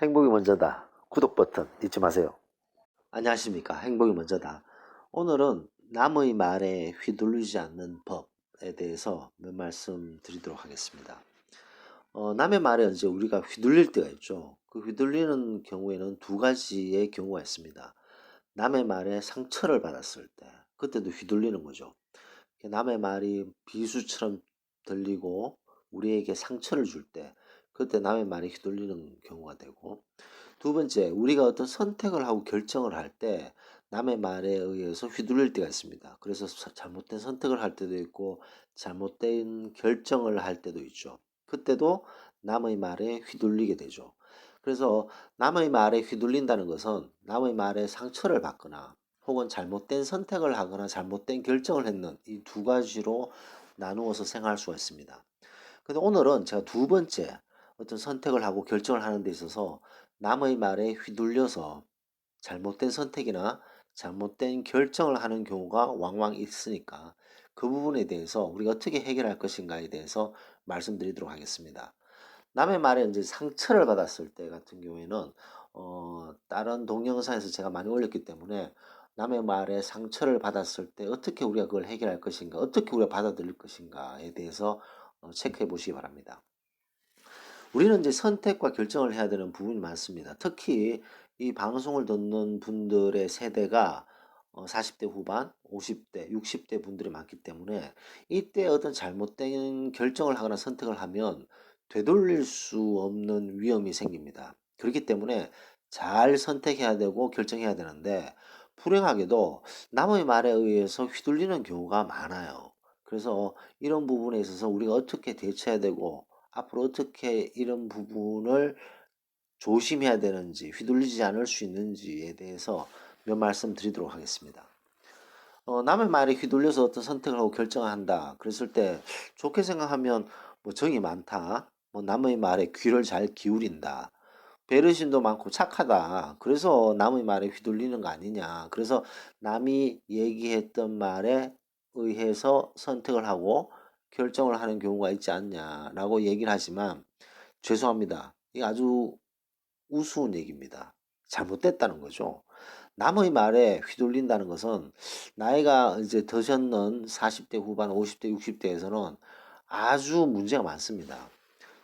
행복이 먼저다. 구독 버튼 잊지 마세요. 안녕하십니까. 행복이 먼저다. 오늘은 남의 말에 휘둘리지 않는 법에 대해서 몇 말씀 드리도록 하겠습니다. 남의 말에 이제 우리가 휘둘릴 때가 있죠. 그 휘둘리는 경우에는 두 가지의 경우가 있습니다. 남의 말에 상처를 받았을 때, 그때도 휘둘리는 거죠. 남의 말이 비수처럼 들리고 우리에게 상처를 줄 때, 그때 남의 말에 휘둘리는 경우가 되고, 두 번째, 우리가 어떤 선택을 하고 결정을 할 때 남의 말에 의해서 휘둘릴 때가 있습니다. 그래서 잘못된 선택을 할 때도 있고 잘못된 결정을 할 때도 있죠. 그때도 남의 말에 휘둘리게 되죠. 그래서 남의 말에 휘둘린다는 것은 남의 말에 상처를 받거나 혹은 잘못된 선택을 하거나 잘못된 결정을 했는 이 두 가지로 나누어서 생각할 수가 있습니다. 근데 오늘은 제가 두 번째 어떤 선택을 하고 결정을 하는 데 있어서 남의 말에 휘둘려서 잘못된 선택이나 잘못된 결정을 하는 경우가 왕왕 있으니까 그 부분에 대해서 우리가 어떻게 해결할 것인가에 대해서 말씀드리도록 하겠습니다. 남의 말에 이제 상처를 받았을 때 같은 경우에는 다른 동영상에서 제가 많이 올렸기 때문에 남의 말에 상처를 받았을 때 어떻게 우리가 그걸 해결할 것인가, 어떻게 우리가 받아들일 것인가에 대해서 체크해 보시기 바랍니다. 우리는 이제 선택과 결정을 해야 되는 부분이 많습니다. 특히 이 방송을 듣는 분들의 세대가 40대 후반, 50대, 60대 분들이 많기 때문에 이때 어떤 잘못된 결정을 하거나 선택을 하면 되돌릴 수 없는 위험이 생깁니다. 그렇기 때문에 잘 선택해야 되고 결정해야 되는데 불행하게도 남의 말에 의해서 휘둘리는 경우가 많아요. 그래서 이런 부분에 있어서 우리가 어떻게 대처해야 되고 앞으로 어떻게 이런 부분을 조심해야 되는지, 휘둘리지 않을 수 있는지에 대해서 몇 말씀 드리도록 하겠습니다. 남의 말에 휘둘려서 어떤 선택을 하고 결정을 한다. 그랬을 때 좋게 생각하면 뭐 정이 많다. 뭐 남의 말에 귀를 잘 기울인다. 배려심도 많고 착하다. 그래서 남의 말에 휘둘리는 거 아니냐. 그래서 남이 얘기했던 말에 의해서 선택을 하고 결정을 하는 경우가 있지 않냐라고 얘기를 하지만 죄송합니다. 이게 아주 우스운 얘기입니다. 잘못됐다는 거죠. 남의 말에 휘둘린다는 것은 나이가 이제 드셨는 40대 후반, 50대, 60대에서는 아주 문제가 많습니다.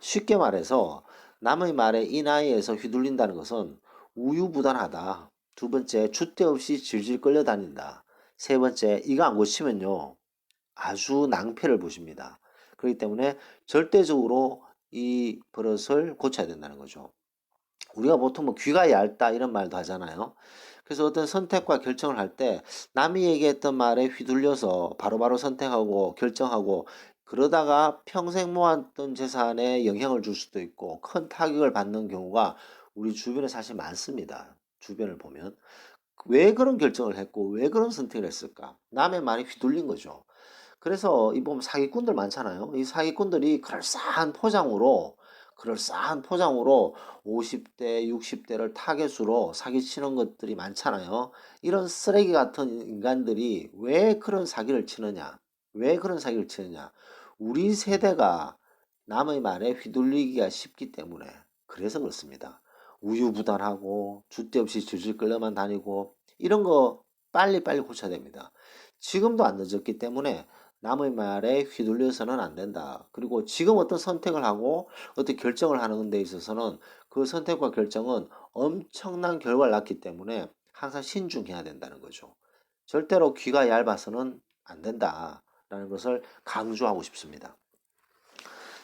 쉽게 말해서 남의 말에 이 나이에서 휘둘린다는 것은 우유부단하다. 두 번째, 줏대 없이 질질 끌려다닌다. 세 번째, 이거 안 고치면요. 아주 낭패를 보십니다. 그렇기 때문에 절대적으로 이 버릇을 고쳐야 된다는 거죠. 우리가 보통 뭐 귀가 얇다 이런 말도 하잖아요. 그래서 어떤 선택과 결정을 할 때 남이 얘기했던 말에 휘둘려서 바로바로 선택하고 결정하고 그러다가 평생 모았던 재산에 영향을 줄 수도 있고 큰 타격을 받는 경우가 우리 주변에 사실 많습니다. 주변을 보면. 왜 그런 결정을 했고 왜 그런 선택을 했을까? 남의 말에 휘둘린 거죠. 그래서 이 보면 사기꾼들 많잖아요. 이 사기꾼들이 그럴싸한 포장으로 50대, 60대를 타겟으로 사기치는 것들이 많잖아요. 이런 쓰레기 같은 인간들이 왜 그런 사기를 치느냐? 왜 그런 사기를 치느냐? 우리 세대가 남의 말에 휘둘리기가 쉽기 때문에 그래서 그렇습니다. 우유부단하고 줏대 없이 질질 끌려만 다니고 이런 거 빨리빨리 고쳐야 됩니다. 지금도 안 늦었기 때문에 남의 말에 휘둘려서는 안 된다. 그리고 지금 어떤 선택을 하고 어떤 결정을 하는 데 있어서는 그 선택과 결정은 엄청난 결과를 낳기 때문에 항상 신중해야 된다는 거죠. 절대로 귀가 얇아서는 안 된다라는 것을 강조하고 싶습니다.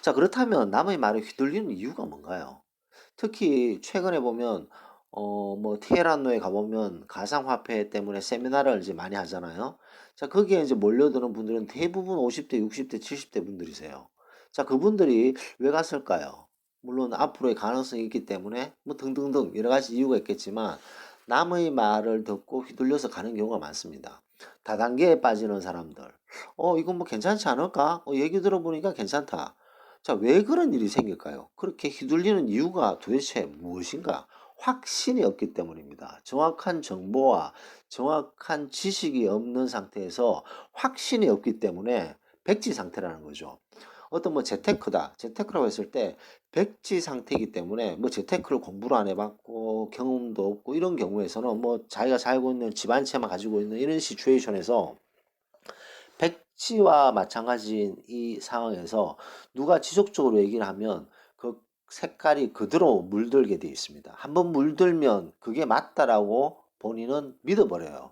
자, 그렇다면 남의 말에 휘둘리는 이유가 뭔가요? 특히 최근에 보면 뭐 테헤란로에 가보면 가상화폐 때문에 세미나를 이제 많이 하잖아요. 자, 거기에 이제 몰려드는 분들은 대부분 50대, 60대, 70대 분들이세요. 자, 그분들이 왜 갔을까요? 물론 앞으로의 가능성이 있기 때문에 뭐 등등등 여러 가지 이유가 있겠지만 남의 말을 듣고 휘둘려서 가는 경우가 많습니다. 다단계에 빠지는 사람들. 이건 뭐 괜찮지 않을까? 얘기 들어보니까 괜찮다. 자, 왜 그런 일이 생길까요? 그렇게 휘둘리는 이유가 도대체 무엇인가? 확신이 없기 때문입니다. 정확한 정보와 정확한 지식이 없는 상태에서 확신이 없기 때문에 백지 상태라는 거죠. 어떤 뭐 재테크다. 재테크라고 했을 때 백지 상태이기 때문에 뭐 재테크를 공부를 안 해봤고 경험도 없고 이런 경우에서는 뭐 자기가 살고 있는 집안채만 가지고 있는 이런 시츄에이션에서 백지와 마찬가지인 이 상황에서 누가 지속적으로 얘기를 하면 그 색깔이 그대로 물들게 되어 있습니다. 한번 물들면 그게 맞다라고 본인은 믿어버려요.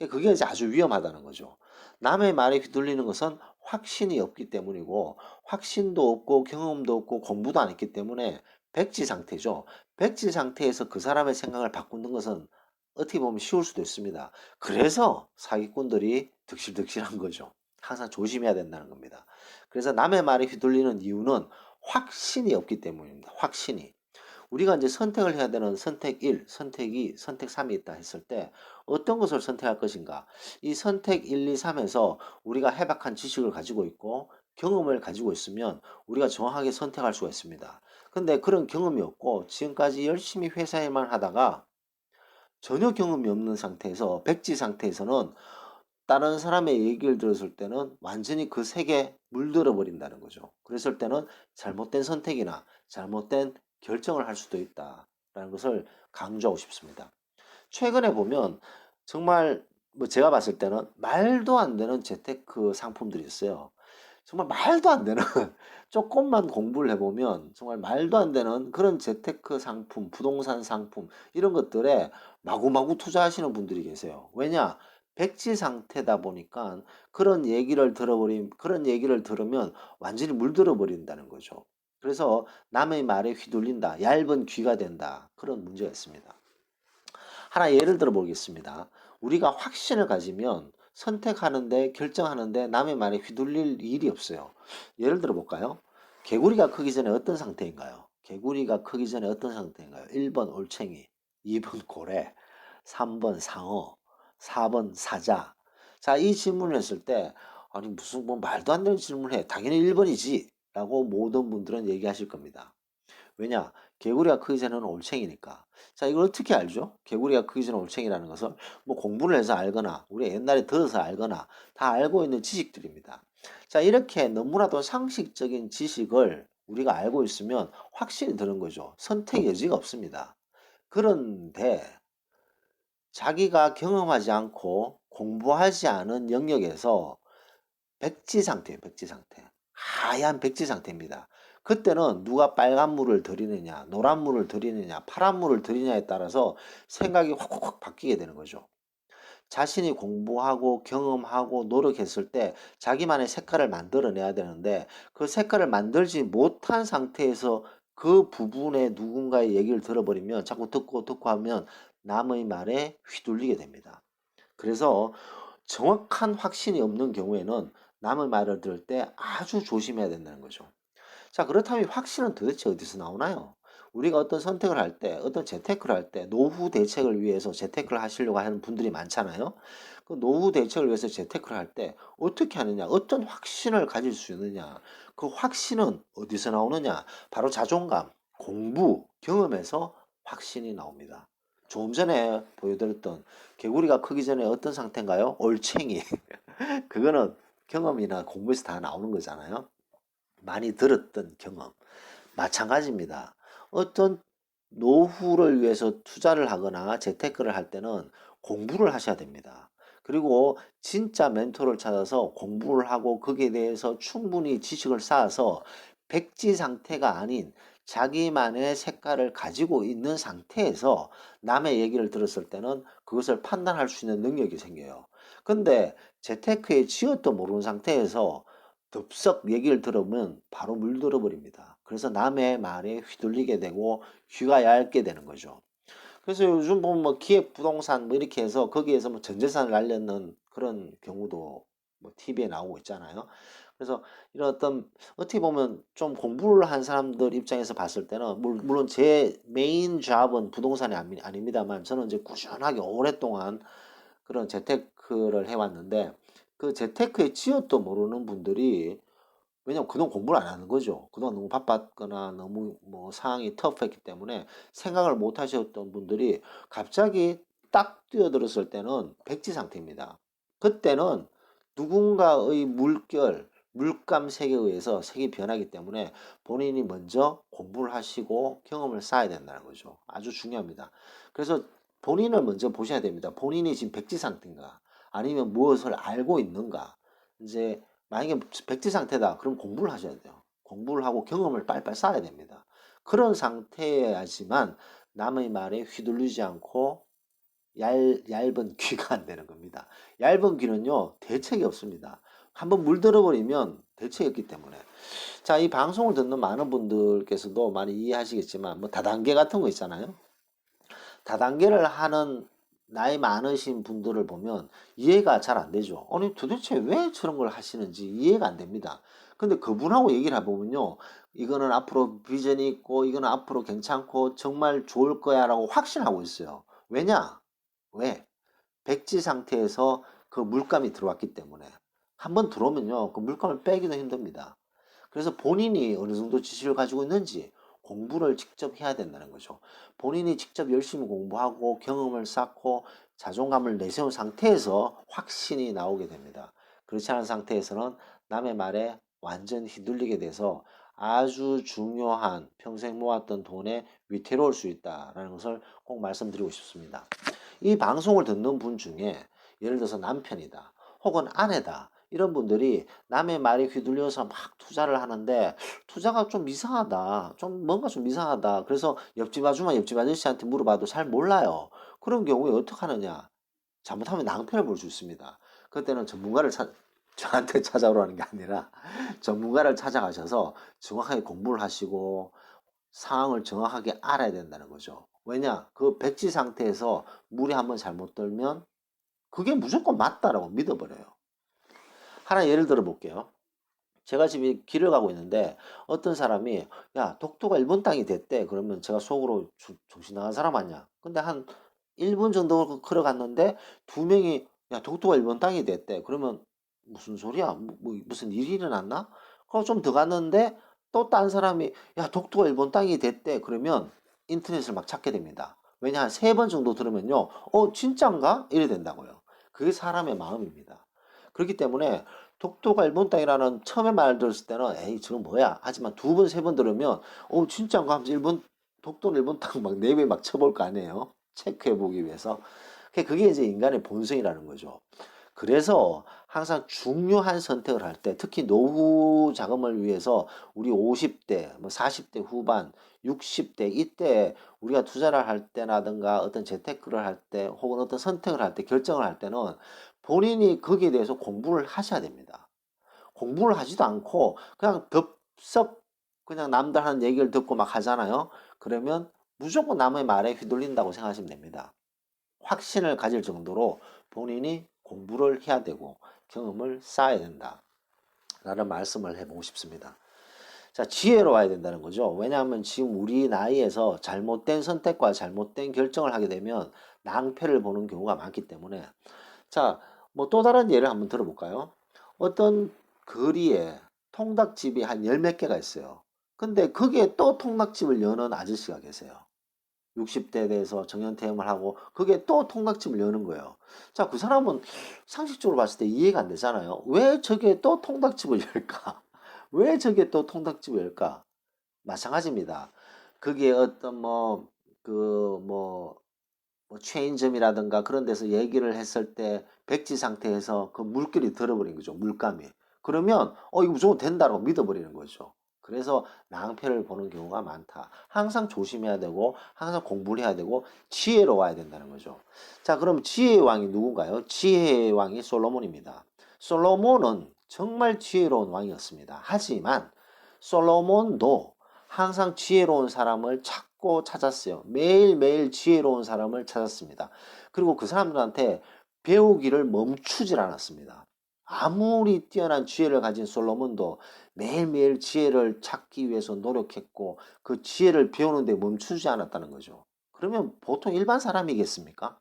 그게 이제 아주 위험하다는 거죠. 남의 말에 휘둘리는 것은 확신이 없기 때문이고 확신도 없고 경험도 없고 공부도 안 했기 때문에 백지 상태죠. 백지 상태에서 그 사람의 생각을 바꾸는 것은 어떻게 보면 쉬울 수도 있습니다. 그래서 사기꾼들이 득실득실한 거죠. 항상 조심해야 된다는 겁니다. 그래서 남의 말에 휘둘리는 이유는 확신이 없기 때문입니다. 확신이. 우리가 이제 선택을 해야 되는 선택 1, 선택 2, 선택 3이 있다 했을 때 어떤 것을 선택할 것인가? 이 선택 1, 2, 3에서 우리가 해박한 지식을 가지고 있고 경험을 가지고 있으면 우리가 정확하게 선택할 수가 있습니다. 근데 그런 경험이 없고 지금까지 열심히 회사 일만 하다가 전혀 경험이 없는 상태에서 백지 상태에서는 다른 사람의 얘기를 들었을 때는 완전히 그 색에 물들어 버린다는 거죠. 그랬을 때는 잘못된 선택이나 잘못된 결정을 할 수도 있다라는 것을 강조하고 싶습니다. 최근에 보면 정말 뭐 제가 봤을 때는 말도 안 되는 재테크 상품들이 있어요. 정말 말도 안 되는 조금만 공부를 해보면 정말 말도 안 되는 그런 재테크 상품, 부동산 상품 이런 것들에 마구마구 투자하시는 분들이 계세요. 왜냐? 백지 상태다 보니까 그런 얘기를 들으면 완전히 물들어 버린다는 거죠. 그래서 남의 말에 휘둘린다, 얇은 귀가 된다 그런 문제가 있습니다. 하나 예를 들어 보겠습니다. 우리가 확신을 가지면 선택하는데 결정하는데 남의 말에 휘둘릴 일이 없어요. 예를 들어 볼까요? 개구리가 크기 전에 어떤 상태인가요? 개구리가 크기 전에 어떤 상태인가요? 1번 올챙이, 2번 고래, 3번 상어, 4번 사자. 자, 이 질문을 했을 때 아니 무슨 뭐 말도 안 되는 질문을 해. 당연히 1번이지. 라고 모든 분들은 얘기하실 겁니다. 왜냐? 개구리가 크기 전에는 올챙이니까. 자, 이걸 어떻게 알죠? 개구리가 크기 전에 올챙이라는 것을 뭐 공부를 해서 알거나 우리 옛날에 들어서 알거나 다 알고 있는 지식들입니다. 자, 이렇게 너무나도 상식적인 지식을 우리가 알고 있으면 확신이 드는 거죠. 선택 여지가 없습니다. 그런데 자기가 경험하지 않고 공부하지 않은 영역에서 백지 상태예요. 백지 상태. 하얀 백지 상태입니다. 그때는 누가 빨간 물을 들이느냐, 노란 물을 들이느냐, 파란 물을 들이냐에 따라서 생각이 확 바뀌게 되는 거죠. 자신이 공부하고 경험하고 노력했을 때 자기만의 색깔을 만들어내야 되는데 그 색깔을 만들지 못한 상태에서 그 부분에 누군가의 얘기를 들어버리면 자꾸 듣고 하면 남의 말에 휘둘리게 됩니다. 그래서 정확한 확신이 없는 경우에는 남의 말을 들을 때 아주 조심해야 된다는 거죠. 자, 그렇다면 확신은 도대체 어디서 나오나요? 우리가 어떤 선택을 할 때, 어떤 재테크를 할 때, 노후 대책을 위해서 재테크를 하시려고 하는 분들이 많잖아요. 그 노후 대책을 위해서 재테크를 할 때 어떻게 하느냐, 어떤 확신을 가질 수 있느냐, 그 확신은 어디서 나오느냐, 바로 자존감, 공부, 경험에서 확신이 나옵니다. 조금 전에 보여드렸던 개구리가 크기 전에 어떤 상태인가요? 올챙이. 그거는 경험이나 공부에서 다 나오는 거잖아요. 많이 들었던 경험. 마찬가지입니다. 어떤 노후를 위해서 투자를 하거나 재테크를 할 때는 공부를 하셔야 됩니다. 그리고 진짜 멘토를 찾아서 공부를 하고 거기에 대해서 충분히 지식을 쌓아서 백지 상태가 아닌 자기만의 색깔을 가지고 있는 상태에서 남의 얘기를 들었을 때는 그것을 판단할 수 있는 능력이 생겨요. 근데 재테크의 지어도 모르는 상태에서 덥석 얘기를 들으면 바로 물들어 버립니다. 그래서 남의 말에 휘둘리게 되고 귀가 얇게 되는 거죠. 그래서 요즘 보면 뭐 기획 부동산 뭐 이렇게 해서 거기에서 뭐 전 재산을 날렸는 그런 경우도 뭐 TV에 나오고 있잖아요. 그래서 이런 어떻게 보면 좀 공부를 한 사람들 입장에서 봤을 때는 물론 제 메인 잡은 부동산이 아닙니다만 저는 이제 꾸준하게 오랫동안 그런 재테크를 해왔는데 그 재테크의 지어도 모르는 분들이 왜냐면 그동안 공부를 안 하는 거죠. 그동안 너무 바빴거나 너무 뭐 상황이 터프했기 때문에 생각을 못 하셨던 분들이 갑자기 딱 뛰어들었을 때는 백지 상태입니다. 그때는 누군가의 물결, 물감 색에 의해서 색이 변하기 때문에 본인이 먼저 공부를 하시고 경험을 쌓아야 된다는 거죠. 아주 중요합니다. 그래서 본인을 먼저 보셔야 됩니다. 본인이 지금 백지 상태인가 아니면 무엇을 알고 있는가. 이제 만약에 백지 상태다 그럼 공부를 하셔야 돼요. 공부를 하고 경험을 빨리빨리 쌓아야 됩니다. 그런 상태여야지만 남의 말에 휘둘리지 않고 얇은 귀가 안 되는 겁니다. 얇은 귀는요, 대책이 없습니다. 한번 물들어 버리면 대책이 없기 때문에. 자, 이 방송을 듣는 많은 분들께서도 많이 이해하시겠지만, 뭐 다단계 같은 거 있잖아요. 다단계를 하는 나이 많으신 분들을 보면 이해가 잘 안 되죠. 아니, 도대체 왜 저런 걸 하시는지 이해가 안 됩니다. 근데 그분하고 얘기를 해보면요. 이거는 앞으로 비전이 있고, 이거는 앞으로 괜찮고, 정말 좋을 거야 라고 확신하고 있어요. 왜냐? 왜? 백지 상태에서 그 물감이 들어왔기 때문에 한번 들어오면요 그 물감을 빼기도 힘듭니다. 그래서 본인이 어느 정도 지식을 가지고 있는지 공부를 직접 해야 된다는 거죠. 본인이 직접 열심히 공부하고 경험을 쌓고 자존감을 내세운 상태에서 확신이 나오게 됩니다. 그렇지 않은 상태에서는 남의 말에 완전 휘둘리게 돼서 아주 중요한 평생 모았던 돈에 위태로울 수 있다는 것을 꼭 말씀드리고 싶습니다. 이 방송을 듣는 분 중에 예를 들어서 남편이다 혹은 아내다 이런 분들이 남의 말에 휘둘려서 막 투자를 하는데 투자가 좀 이상하다 좀 뭔가 좀 이상하다 그래서 옆집 아줌마 옆집 아저씨한테 물어봐도 잘 몰라요. 그런 경우에 어떻게 하느냐, 잘못하면 낭패를 볼 수 있습니다. 그때는 저한테 찾아오라는 게 아니라 전문가를 찾아가셔서 정확하게 공부를 하시고 상황을 정확하게 알아야 된다는 거죠. 왜냐? 그 백지 상태에서 물이 한번 잘못 들면 그게 무조건 맞다라고 믿어버려요. 하나 예를 들어 볼게요. 제가 지금 길을 가고 있는데 어떤 사람이 야 독도가 일본 땅이 됐대. 그러면 제가 속으로 정신 나간 사람 아니야. 근데 한 1분 정도 걸어갔는데 두 명이 야 독도가 일본 땅이 됐대. 그러면 무슨 소리야? 무슨 일이 일어났나? 그럼 좀 더 갔는데 또 딴 사람이 야 독도가 일본 땅이 됐대. 그러면 인터넷을 막 찾게 됩니다. 왜냐 한 3번 정도 들으면요. 진짠가? 이래 된다고요. 그게 사람의 마음입니다. 그렇기 때문에 독도가 일본 땅이라는 처음에 말 들었을 때는 에이 저건 뭐야 하지만 2번 3번 들으면 진짜인가 하면서 독도는 일본 땅 막 내부에 막 쳐볼 거 아니에요. 체크해 보기 위해서. 그게 이제 인간의 본성이라는 거죠. 그래서 항상 중요한 선택을 할 때 특히 노후 자금을 위해서 우리 50대, 뭐 40대 후반, 60대 이때 우리가 투자를 할 때라든가 어떤 재테크를 할 때 혹은 어떤 선택을 할 때 결정을 할 때는 본인이 거기에 대해서 공부를 하셔야 됩니다. 공부를 하지도 않고 그냥 덥석 그냥 남들 하는 얘기를 듣고 막 하잖아요. 그러면 무조건 남의 말에 휘둘린다고 생각하시면 됩니다. 확신을 가질 정도로 본인이 공부를 해야 되고 경험을 쌓아야 된다 라는 말씀을 해보고 싶습니다. 자, 지혜로 와야 된다는 거죠. 왜냐하면 지금 우리 나이에서 잘못된 선택과 잘못된 결정을 하게 되면 낭패를 보는 경우가 많기 때문에 자, 뭐 또 다른 예를 한번 들어볼까요? 어떤 거리에 통닭집이 한 열 몇 개가 있어요. 근데 거기에 또 통닭집을 여는 아저씨가 계세요. 60대 돼서 정년퇴임을 하고 그게 또 통닭집을 여는 거예요. 자, 그 사람은 상식적으로 봤을 때 이해가 안 되잖아요. 왜 저게 또 통닭집을 열까? 왜 저게 또 통닭집을 열까? 마찬가지입니다. 그게 어떤 체인점이라든가 그런 데서 얘기를 했을 때 백지 상태에서 그 물결이 들어버린 거죠. 물감이. 그러면 이거 무조건 된다고 믿어버리는 거죠. 그래서 낭패를 보는 경우가 많다. 항상 조심해야 되고 항상 공부를 해야 되고 지혜로 와야 된다는 거죠. 자, 그럼 지혜의 왕이 누군가요? 지혜의 왕이 솔로몬입니다. 솔로몬은 정말 지혜로운 왕이었습니다. 하지만 솔로몬도 항상 지혜로운 사람을 찾고 찾았어요. 매일매일 지혜로운 사람을 찾았습니다. 그리고 그 사람들한테 배우기를 멈추질 않았습니다. 아무리 뛰어난 지혜를 가진 솔로몬도 매일매일 지혜를 찾기 위해서 노력했고 그 지혜를 배우는 데 멈추지 않았다는 거죠. 그러면 보통 일반 사람이겠습니까?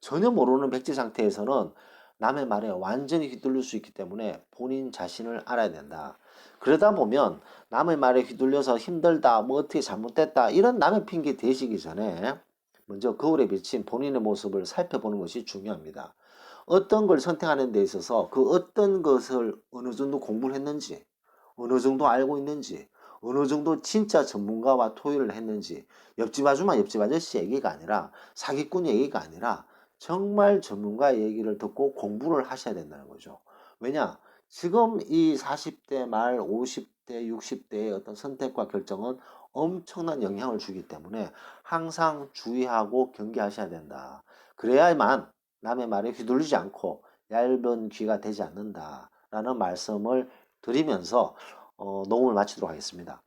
전혀 모르는 백지 상태에서는 남의 말에 완전히 휘둘릴 수 있기 때문에 본인 자신을 알아야 된다. 그러다 보면 남의 말에 휘둘려서 힘들다, 뭐 어떻게 잘못됐다 이런 남의 핑계 대시기 전에 먼저 거울에 비친 본인의 모습을 살펴보는 것이 중요합니다. 어떤 걸 선택하는 데 있어서 그 어떤 것을 어느 정도 공부를 했는지, 어느 정도 알고 있는지, 어느 정도 진짜 전문가와 토의를 했는지, 옆집 아줌마, 옆집 아저씨 얘기가 아니라, 사기꾼 얘기가 아니라, 정말 전문가의 얘기를 듣고 공부를 하셔야 된다는 거죠. 왜냐? 지금 이 40대 말 50대, 60대의 어떤 선택과 결정은 엄청난 영향을 주기 때문에 항상 주의하고 경계하셔야 된다. 그래야만 남의 말에 휘둘리지 않고 얇은 귀가 되지 않는다라는 말씀을 드리면서 녹음을 마치도록 하겠습니다.